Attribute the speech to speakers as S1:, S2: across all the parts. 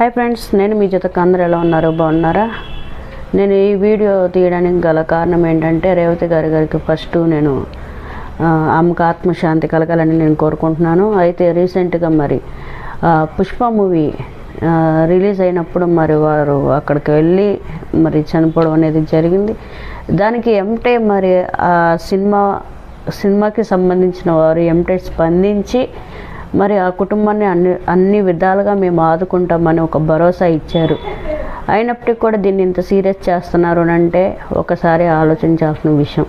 S1: Hi friends, నేను మీ జతకు అందరూ ఎలా ఉన్నారు? బాగున్నారా? నేను ఈ వీడియో తీయడానికి గల కారణం ఏంటంటే రేవతి గారికి ఫస్ట్ నేను ఆమెకు ఆత్మశాంతి కలగాలని నేను కోరుకుంటున్నాను. అయితే రీసెంట్గా మరి పుష్ప మూవీ రిలీజ్ అయినప్పుడు మరి వారు అక్కడికి వెళ్ళి మరి చనిపోవడం అనేది జరిగింది. దానికి ఎంటే మరి ఆ సినిమాకి సంబంధించిన వారు ఎంటే స్పందించి మరి ఆ కుటుంబాన్ని అన్ని విధాలుగా మేము ఆదుకుంటామని ఒక భరోసా ఇచ్చారు. అయినప్పటికీ కూడా దీన్ని ఇంత సీరియస్ చేస్తున్నారు అంటే ఒకసారి ఆలోచించాల్సిన విషయం.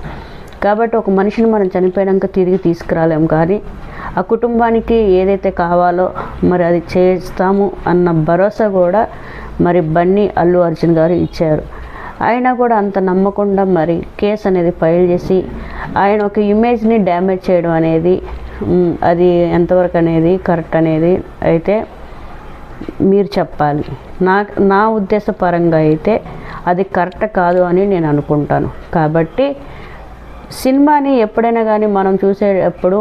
S1: కాబట్టి ఒక మనిషిని మనం చనిపోయాక తిరిగి తీసుకురాలేము, కానీ ఆ కుటుంబానికి ఏదైతే కావాలో మరి అది చేస్తాము అన్న భరోసా కూడా మరి బన్నీ అల్లు అర్జున్ గారు ఇచ్చారు. అయినా కూడా అంత నమ్మకుండా మరి కేసు అనేది ఫైల్ చేసి ఆయన ఒక ఇమేజ్ని డ్యామేజ్ చేయడం అనేది అది ఎంతవరకు అనేది కరెక్ట్ అనేది అయితే మీరు చెప్పాలి. నా ఉద్దేశపరంగా అయితే అది కరెక్ట్ కాదు అని నేను అనుకుంటాను. కాబట్టి సినిమాని ఎప్పుడైనా కానీ మనం చూసేటప్పుడు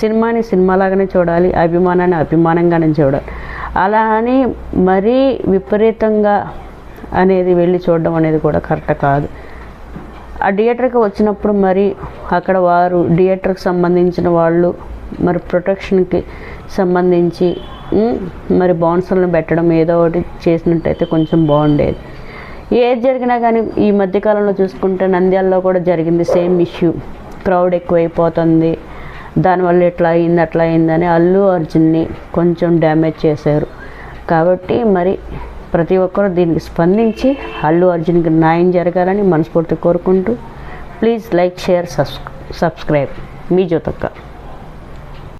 S1: సినిమాని సినిమాలాగానే చూడాలి, అభిమానాన్ని అభిమానంగానే చూడాలి. అలా అని మరీ విపరీతంగా అనేది వెళ్ళి చూడడం అనేది కూడా కరెక్ట్ కాదు. ఆ థియేటర్కి వచ్చినప్పుడు మరి అక్కడ వారు థియేటర్కి సంబంధించిన వాళ్ళు మరి ప్రొటెక్షన్కి సంబంధించి మరి బౌన్సర్లను పెట్టడం ఏదో ఒకటి చేసినట్టయితే కొంచెం బాగుండేది. ఏది జరిగినా కానీ ఈ మధ్యకాలంలో చూసుకుంటే నంద్యాలలో కూడా జరిగింది సేమ్ ఇష్యూ. క్రౌడ్ ఎక్కువైపోతుంది, దానివల్ల ఇట్లా అయింది అట్లా అయిందని అల్లు అర్జున్ని కొంచెం డ్యామేజ్ చేశారు. కాబట్టి మరి ప్రతి ఒక్కరూ దీనికి స్పందించి అల్లు అర్జున్కి న్యాయం జరగాలని మనస్ఫూర్తి కోరుకుంటూ please like, share, subscribe. Me జ్యోతక్క.